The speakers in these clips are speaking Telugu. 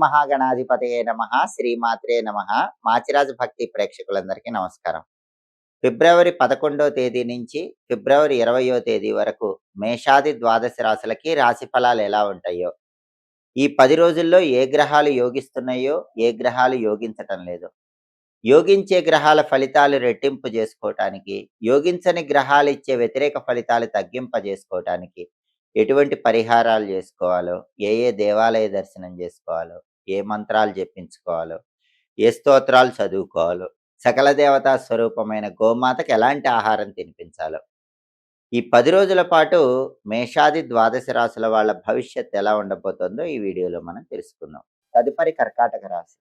మహాగణాధిపతయే నమః. శ్రీమాత్రే నమః. మాచిరాజు భక్తి ప్రేక్షకులందరికీ నమస్కారం. ఫిబ్రవరి 11వ తేదీ నుంచి ఫిబ్రవరి 20వ తేదీ వరకు మేషాది ద్వాదశ రాశులకి రాశి ఫలాలు ఎలా ఉంటాయో, ఈ 10 రోజుల్లో ఏ గ్రహాలు యోగిస్తున్నాయో, ఏ గ్రహాలు యోగించటం లేదో, యోగించే గ్రహాల ఫలితాలు రెట్టింపు చేసుకోవటానికి, యోగించని గ్రహాలు ఇచ్చే వ్యతిరేక ఫలితాలు తగ్గింపజేసుకోవటానికి ఎటువంటి పరిహారాలు చేసుకోవాలో, ఏ ఏ దేవాలయ దర్శనం చేసుకోవాలో, ఏ మంత్రాలు జపించుకోవాలో, ఏ స్తోత్రాలు చదువుకోవాలో, సకల దేవతా స్వరూపమైన గోమాతకు ఎలాంటి ఆహారం తినిపించాలో, ఈ 10 రోజుల పాటు మేషాది ద్వాదశ రాశుల వాళ్ళ భవిష్యత్తు ఎలా ఉండబోతుందో ఈ వీడియోలో మనం తెలుసుకుందాం. తదుపరి కర్కాటక రాశి.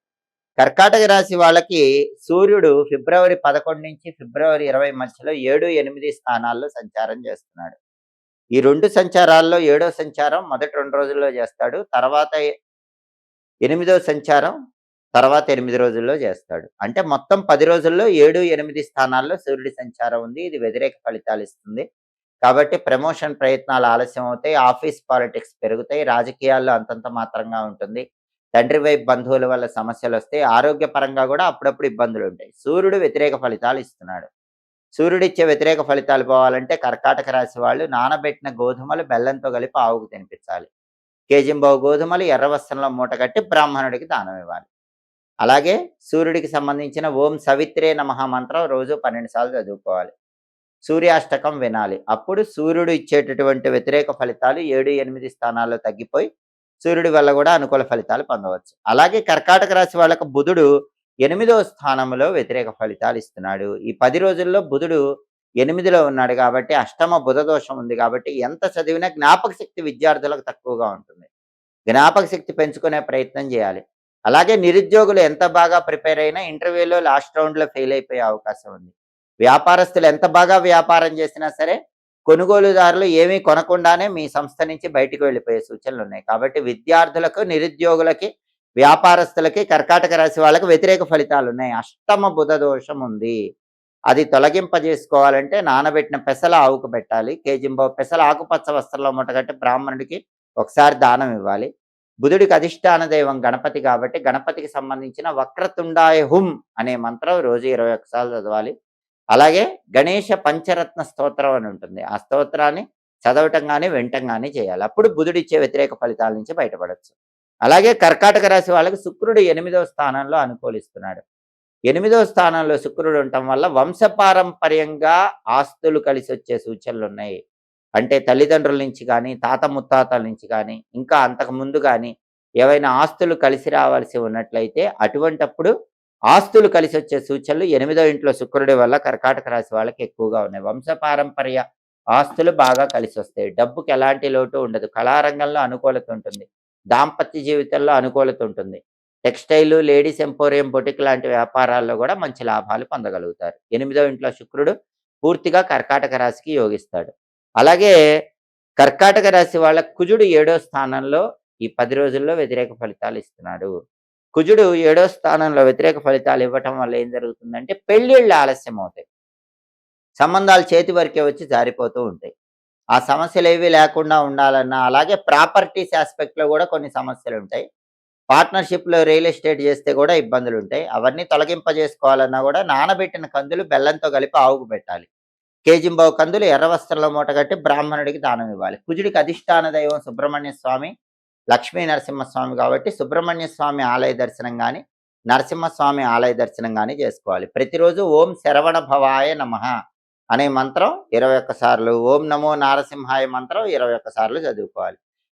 కర్కాటక రాశి వాళ్ళకి సూర్యుడు ఫిబ్రవరి 11 నుంచి ఫిబ్రవరి 20 మధ్యలో 7, 8 స్థానాల్లో సంచారం చేస్తున్నాడు. ఈ 2 సంచారాల్లో 7వ సంచారం మొదటి 2 రోజుల్లో చేస్తాడు. తర్వాత 8వ సంచారం తర్వాత 8 రోజుల్లో చేస్తాడు. అంటే మొత్తం 10 రోజుల్లో 7, 8 స్థానాల్లో సూర్యుడి సంచారం ఉంది. ఇది వ్యతిరేక ఫలితాలు ఇస్తుంది. కాబట్టి ప్రమోషన్ ప్రయత్నాలు ఆలస్యం అవుతాయి. ఆఫీస్ పాలిటిక్స్ పెరుగుతాయి. రాజకీయాల్లో అంతంత మాత్రంగా ఉంటుంది. తండ్రి వైపు బంధువుల వల్ల సమస్యలు వస్తాయి. ఆరోగ్యపరంగా కూడా అప్పుడప్పుడు ఇబ్బందులు ఉంటాయి. సూర్యుడు వ్యతిరేక ఫలితాలు ఇస్తున్నాడు. సూర్యుడిచ్చే వ్యతిరేక ఫలితాలు పోవాలంటే కర్కాటక రాశి వాళ్ళు నానబెట్టిన గోధుమలు బెల్లంతో కలిపి ఆవుకు తినిపించాలి. కేజింబావు గోధుమలు ఎర్ర వస్త్రంలో మూట కట్టి బ్రాహ్మణుడికి దానం ఇవ్వాలి. అలాగే సూర్యుడికి సంబంధించిన ఓం సవిత్రే నమః మంత్రం రోజు 12 సార్లు చదువుకోవాలి. సూర్యాష్టకం వినాలి. అప్పుడు సూర్యుడు ఇచ్చేటటువంటి వ్యతిరేక ఫలితాలు 7, 8 స్థానాల్లో తగ్గిపోయి సూర్యుడి వల్ల కూడా అనుకూల ఫలితాలు పొందవచ్చు. అలాగే కర్కాటక రాశి వాళ్ళకు బుధుడు 8వ స్థానంలో వ్యతిరేక ఫలితాలు ఇస్తున్నాడు. ఈ 10 రోజుల్లో బుధుడు 8లో ఉన్నాడు కాబట్టి అష్టమ బుధ దోషం ఉంది కాబట్టి ఎంత చదివినా జ్ఞాపక శక్తి విద్యార్థులకు తక్కువగా ఉంటుంది. జ్ఞాపక శక్తి పెంచుకునే ప్రయత్నం చేయాలి. అలాగే నిరుద్యోగులు ఎంత బాగా ప్రిపేర్ అయినా ఇంటర్వ్యూలో లాస్ట్ రౌండ్లో ఫెయిల్ అయిపోయే అవకాశం ఉంది. వ్యాపారస్తులు ఎంత బాగా వ్యాపారం చేసినా సరే కొనుగోలుదారులు ఏమీ కొనకుండానే మీ సంస్థ నుంచి బయటకు వెళ్ళిపోయే సూచనలు ఉన్నాయి. కాబట్టి విద్యార్థులకు, నిరుద్యోగులకి, వ్యాపారస్తులకి, కర్కాటక రాశి వాళ్ళకి వ్యతిరేక ఫలితాలు ఉన్నాయి. అష్టమ బుధ దోషం ఉంది. అది తొలగింపజేసుకోవాలంటే నానబెట్టిన పెసల ఆవుకు పెట్టాలి. కేజింబావు పెసల ఆకుపచ్చ వస్త్రంలో మూటగట్టి బ్రాహ్మణుడికి ఒకసారి దానం ఇవ్వాలి. బుధుడికి అధిష్టాన దైవం గణపతి కాబట్టి గణపతికి సంబంధించిన వక్రతుండాయ హుం అనే మంత్రం రోజు 21 సార్లు చదవాలి. అలాగే గణేష పంచరత్న స్తోత్రం అని ఉంటుంది. ఆ స్తోత్రాన్ని చదవటం కానీ వినటం కానీ చేయాలి. అప్పుడు బుధుడిచ్చే వ్యతిరేక ఫలితాల నుంచి బయటపడవచ్చు. అలాగే కర్కాటక రాశి వాళ్ళకి శుక్రుడు 8వ స్థానంలో అనుకూలిస్తున్నాడు. 8వ స్థానంలో శుక్రుడు ఉండటం వల్ల వంశపారంపర్యంగా ఆస్తులు కలిసి వచ్చే సూచనలు ఉన్నాయి. అంటే తల్లిదండ్రుల నుంచి కానీ, తాత ముత్తాతల నుంచి కానీ, ఇంకా అంతకు ముందు కానీ ఏవైనా ఆస్తులు కలిసి రావాల్సి ఉన్నట్లయితే అటువంటప్పుడు ఆస్తులు కలిసి వచ్చే సూచనలు 8వ ఇంట్లో శుక్రుడి వల్ల కర్కాటక రాశి వాళ్ళకి ఎక్కువగా ఉన్నాయి. వంశపారంపర్య ఆస్తులు బాగా కలిసి వస్తాయి. డబ్బుకి ఎలాంటి లోటు ఉండదు. కళారంగంలో అనుకూలత ఉంటుంది. దాంపత్య జీవితంలో అనుకూలత ఉంటుంది. టెక్స్టైల్, లేడీస్ ఎంపోరియం, బొటిక్ లాంటి వ్యాపారాల్లో కూడా మంచి లాభాలు పొందగలుగుతారు. 8వ ఇంట్లో శుక్రుడు పూర్తిగా కర్కాటక రాశికి యోగిస్తాడు. అలాగే కర్కాటక రాశి వాళ్ళ కుజుడు 7వ స్థానంలో ఈ 10 రోజుల్లో వ్యతిరేక ఫలితాలు ఇస్తున్నాడు. కుజుడు 7వ స్థానంలో వ్యతిరేక ఫలితాలు ఇవ్వటం వల్ల ఏం జరుగుతుందంటే పెళ్ళిళ్ళు ఆలస్యం అవుతాయి. సంబంధాలు చేతి వరకే వచ్చి జారిపోతూ ఉంటాయి. ఆ సమస్యలు ఏవి లేకుండా ఉండాలన్నా, అలాగే ప్రాపర్టీస్ ఆస్పెక్ట్లో కూడా కొన్ని సమస్యలు ఉంటాయి. పార్ట్నర్షిప్లో రియల్ ఎస్టేట్ చేస్తే కూడా ఇబ్బందులు ఉంటాయి. అవన్నీ తొలగింపజేసుకోవాలన్నా కూడా నానబెట్టిన కందులు బెల్లంతో కలిపి ఆవుకు పెట్టాలి. కేజింబావు కందులు ఎర్ర వస్త్రంలో మూటగట్టి బ్రాహ్మణుడికి దానం ఇవ్వాలి. కుజుడికి అధిష్టాన దైవం సుబ్రహ్మణ్య స్వామి, లక్ష్మీ నరసింహస్వామి కాబట్టి సుబ్రహ్మణ్య స్వామి ఆలయ దర్శనం కానీ, నరసింహస్వామి ఆలయ దర్శనం కానీ చేసుకోవాలి. ప్రతిరోజు ఓం శరవణ భవాయ నమః అనే మంత్రం 21 సార్లు, ఓం నమో నారసింహాయ మంత్రం 21 సార్లు చదువుకోవాలి.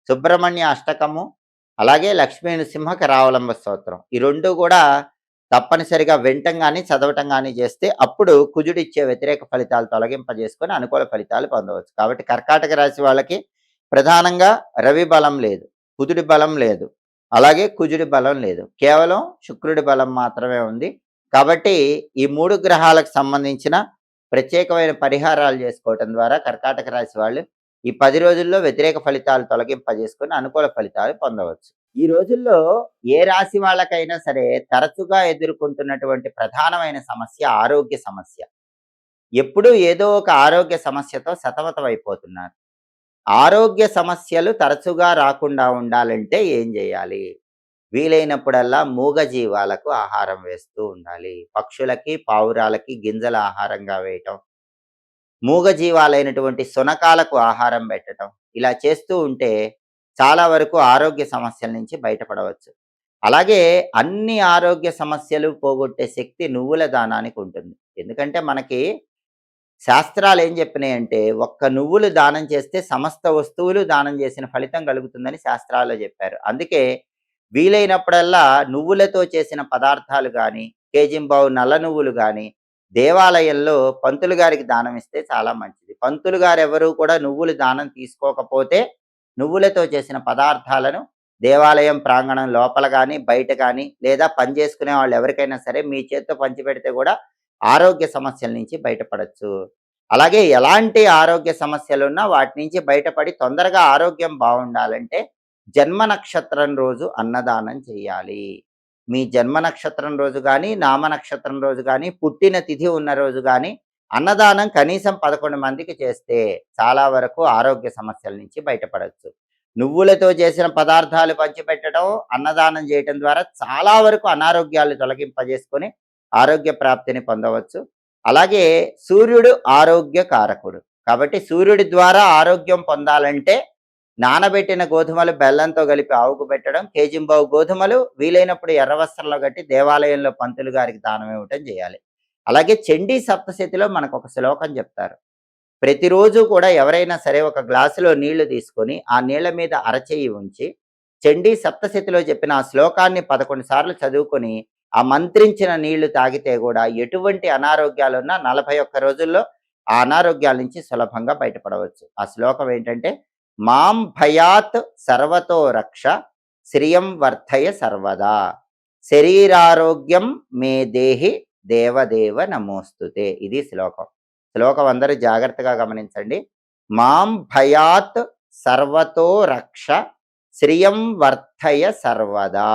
సుబ్రహ్మణ్య అష్టకము, అలాగే లక్ష్మీ నృసింహ కరావలంబ స్తోత్రం, ఈ 2 కూడా తప్పనిసరిగా వినటం కానీ చదవటం కానీ చేస్తే అప్పుడు కుజుడిచ్చే వ్యతిరేక ఫలితాలు తొలగింపజేసుకొని అనుకూల ఫలితాలు పొందవచ్చు. కాబట్టి కర్కాటక రాశి వాళ్ళకి ప్రధానంగా రవి బలం లేదు, బుధుడి బలం లేదు, అలాగే కుజుడి బలం లేదు. కేవలం శుక్రుడి బలం మాత్రమే ఉంది. కాబట్టి ఈ 3 గ్రహాలకు సంబంధించిన ప్రత్యేకమైన పరిహారాలు చేసుకోవటం ద్వారా కర్కాటక రాశి వాళ్ళు ఈ 10 రోజుల్లో వ్యతిరేక ఫలితాలు తొలగింపజేసుకొని అనుకూల ఫలితాలు పొందవచ్చు. ఈ రోజుల్లో ఏ రాశి వాళ్ళకైనా సరే తరచుగా ఎదుర్కొంటున్నటువంటి ప్రధానమైన సమస్య ఆరోగ్య సమస్య. ఎప్పుడూ ఏదో ఒక ఆరోగ్య సమస్యతో సతమతమైపోతున్నారు. ఆరోగ్య సమస్యలు తరచుగా రాకుండా ఉండాలంటే ఏం చేయాలి? వీలైనప్పుడల్లా మూగజీవాలకు ఆహారం వేస్తూ ఉండాలి. పక్షులకి, పావురాలకి గింజల ఆహారంగా వేయటం, మూగజీవాలైనటువంటి శునకాలకు ఆహారం పెట్టటం, ఇలా చేస్తూ ఉంటే చాలా వరకు ఆరోగ్య సమస్యల నుంచి బయటపడవచ్చు. అలాగే అన్ని ఆరోగ్య సమస్యలు పోగొట్టే శక్తి నువ్వుల దానానికి ఉంటుంది. ఎందుకంటే మనకి శాస్త్రాలు ఏం చెప్పినాయంటే, ఒక్క నువ్వులు దానం చేస్తే సమస్త వస్తువులు దానం చేసిన ఫలితం కలుగుతుందని శాస్త్రాల్లో చెప్పారు. అందుకే వీలైనప్పుడల్లా నువ్వులతో చేసిన పదార్థాలు గాని, కేజింబావు నల్ల నువ్వులు గాని, దేవాలయంలో పంతులు గారికి దానం ఇస్తే చాలా మంచిది. పంతులు గారెవరూ కూడా నువ్వులు దానం తీసుకోకపోతే, నువ్వులతో చేసిన పదార్థాలను దేవాలయం ప్రాంగణం లోపల గాని, బయట గాని, లేదా పని చేసుకునే వాళ్ళు ఎవరికైనా సరే మీ చేత్తో పంచిపెడితే కూడా ఆరోగ్య సమస్యల నుంచి బయటపడొచ్చు. అలాగే ఎలాంటి ఆరోగ్య సమస్యలున్నా వాటి నుంచి బయటపడి తొందరగా ఆరోగ్యం బావుండాలంటే జన్మ నక్షత్రం రోజు అన్నదానం చేయాలి. మీ జన్మ నక్షత్రం రోజు గాని, నామ నక్షత్రం రోజు గాని, పుట్టిన తిథి ఉన్న రోజు గాని అన్నదానం కనీసం 11 మందికి చేస్తే చాలా వరకు ఆరోగ్య సమస్యల నుంచి బయటపడొచ్చు. నువ్వులతో చేసిన పదార్థాలు పంచిపెట్టడం, అన్నదానం చేయటం ద్వారా చాలా వరకు అనారోగ్యాలు తొలగింపజేసుకొని ఆరోగ్య ప్రాప్తిని పొందవచ్చు. అలాగే సూర్యుడు ఆరోగ్య కారకుడు. కాబట్టి సూర్యుడి ద్వారా ఆరోగ్యం పొందాలంటే నానబెట్టిన గోధుమలు బెల్లంతో కలిపి ఆవుకు పెట్టడం, కేజింబావు గోధుమలు వీలైనప్పుడు ఎర్ర వస్త్రంలో కట్టి దేవాలయంలో పంతులు గారికి దానం ఇవ్వటం చేయాలి. అలాగే చండీ సప్తశతిలో మనకు ఒక శ్లోకం చెప్తారు. ప్రతిరోజు కూడా ఎవరైనా సరే ఒక గ్లాసులో నీళ్లు తీసుకొని ఆ నీళ్ల మీద అరచెయ్యి ఉంచి చండీ సప్తశతిలో చెప్పిన ఆ శ్లోకాన్ని 11 సార్లు చదువుకొని ఆ మంత్రించిన నీళ్లు తాగితే కూడా ఎటువంటి అనారోగ్యాలున్నా 41 రోజుల్లో ఆ అనారోగ్యాల నుంచి సులభంగా బయటపడవచ్చు. ఆ శ్లోకం ఏంటంటే, మాం భయాత్ సర్వతో రక్ష శ్రియం వర్ధయ సర్వదా శరీరారోగ్యం మే దేహి దేవదేవ నమోస్తుతే. ఇది శ్లోకం. శ్లోకం అందరూ జాగ్రత్తగా గమనించండి. మాం భయాత్ సర్వతో రక్ష శ్రియం వర్ధయ సర్వదా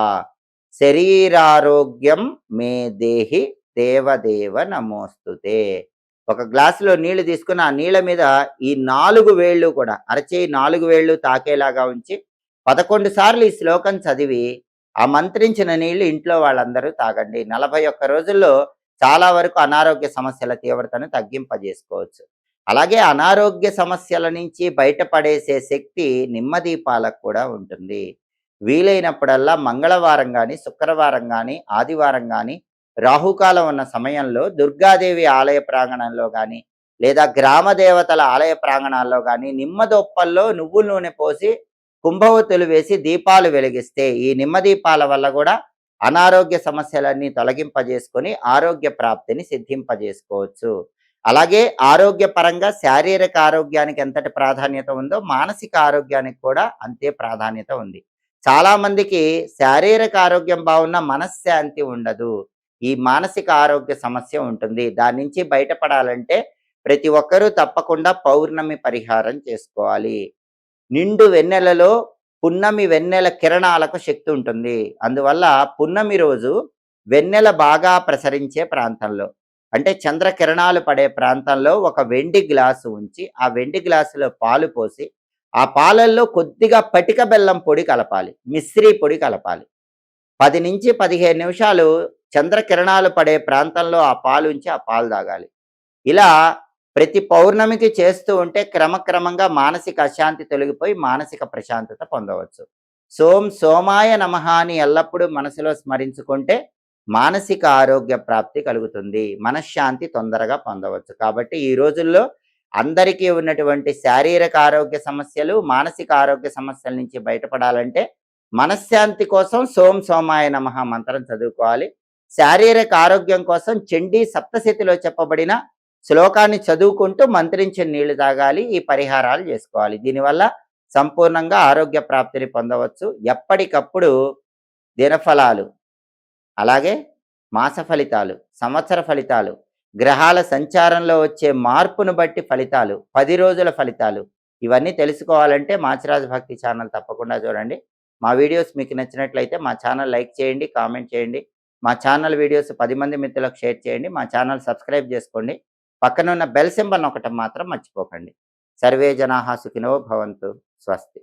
శరీరారోగ్యం మే దేహి దేవదేవ నమోస్తుతే. ఒక గ్లాసులో నీళ్లు తీసుకుని ఆ నీళ్ళ మీద ఈ 4 వేళ్ళు కూడా అరచేయి 4 వేళ్ళు తాకేలాగా ఉంచి 11 సార్లు ఈ శ్లోకం చదివి ఆ మంత్రించిన నీళ్లు ఇంట్లో వాళ్ళందరూ తాగండి. 41 రోజుల్లో చాలా వరకు అనారోగ్య సమస్యల తీవ్రతను తగ్గింపజేసుకోవచ్చు. అలాగే అనారోగ్య సమస్యల నుంచి బయటపడేసే శక్తి నిమ్మదీపాలకు కూడా ఉంటుంది. వీలైనప్పుడల్లా మంగళవారం కానీ, శుక్రవారం కానీ, ఆదివారం కానీ, రాహుకాలం ఉన్న సమయంలో దుర్గాదేవి ఆలయ ప్రాంగణంలో కానీ, లేదా గ్రామ దేవతల ఆలయ ప్రాంగణాల్లో కానీ నిమ్మదొప్పల్లో నువ్వుల నూనె పోసి కుంభవతులు వేసి దీపాలు వెలిగిస్తే ఈ నిమ్మ దీపాల వల్ల కూడా అనారోగ్య సమస్యలన్నీ తొలగింపజేసుకొని ఆరోగ్య ప్రాప్తిని సిద్ధింపజేసుకోవచ్చు. అలాగే ఆరోగ్యపరంగా శారీరక ఆరోగ్యానికి ఎంతటి ప్రాధాన్యత ఉందో మానసిక ఆరోగ్యానికి కూడా అంతే ప్రాధాన్యత ఉంది. చాలా మందికి శారీరక ఆరోగ్యం బాగున్నా మనశ్శాంతి ఉండదు. ఈ మానసిక ఆరోగ్య సమస్య ఉంటుంది. దాని నుంచి బయటపడాలంటే ప్రతి ఒక్కరూ తప్పకుండా పౌర్ణమి పరిహారం చేసుకోవాలి. నిండు వెన్నెలలో పున్నమి వెన్నెల కిరణాలకు శక్తి ఉంటుంది. అందువల్ల పున్నమి రోజు వెన్నెల బాగా ప్రసరించే ప్రాంతంలో, అంటే చంద్రకిరణాలు పడే ప్రాంతంలో ఒక వెండి గ్లాసు ఉంచి ఆ వెండి గ్లాసులో పాలు పోసి ఆ పాలల్లో కొద్దిగా పటిక బెల్లం పొడి కలపాలి, మిశ్రీ పొడి కలపాలి. 10 నుంచి 15 నిమిషాలు చంద్రకిరణాలు పడే ప్రాంతంలో ఆ పాలు ఉంచి ఆ పాలు తాగాలి. ఇలా ప్రతి పౌర్ణమికి చేస్తూ ఉంటే క్రమక్రమంగా మానసిక అశాంతి తొలగిపోయి మానసిక ప్రశాంతత పొందవచ్చు. సోమాయ నమః అని ఎల్లప్పుడూ మనసులో స్మరించుకుంటే మానసిక ఆరోగ్య ప్రాప్తి కలుగుతుంది. మనశ్శాంతి తొందరగా పొందవచ్చు. కాబట్టి ఈ రోజుల్లో అందరికీ ఉన్నటువంటి శారీరక ఆరోగ్య సమస్యలు, మానసిక ఆరోగ్య సమస్యల నుంచి బయటపడాలంటే మనశ్శాంతి కోసం సోమాయ నమః మంత్రం చదువుకోవాలి. శారీరక ఆరోగ్యం కోసం చండీ సప్తశతిలో చెప్పబడిన శ్లోకాన్ని చదువుకుంటూ మంత్రించిన నీళ్లు తాగాలి. ఈ పరిహారాలు చేసుకోవాలి. దీనివల్ల సంపూర్ణంగా ఆరోగ్య ప్రాప్తిని పొందవచ్చు. ఎప్పటికప్పుడు దినఫలాలు, అలాగే మాస ఫలితాలు, సంవత్సర ఫలితాలు, గ్రహాల సంచారంలో వచ్చే మార్పును బట్టి ఫలితాలు, 10 రోజుల ఫలితాలు, ఇవన్నీ తెలుసుకోవాలంటే మాచిరాజు భక్తి ఛానల్ తప్పకుండా చూడండి. మా వీడియోస్ మీకు నచ్చినట్లయితే మా ఛానల్ లైక్ చేయండి, కామెంట్ చేయండి. మా ఛానల్ వీడియోస్ 10 మంది మిత్రులకు షేర్ చేయండి. మా ఛానల్ సబ్స్క్రైబ్ చేసుకోండి. పక్కనున్న బెల్ సింబల్ నొక్కటం మాత్రం మర్చిపోకండి. సర్వే జనాః సుఖినో భవంతు. స్వస్తి.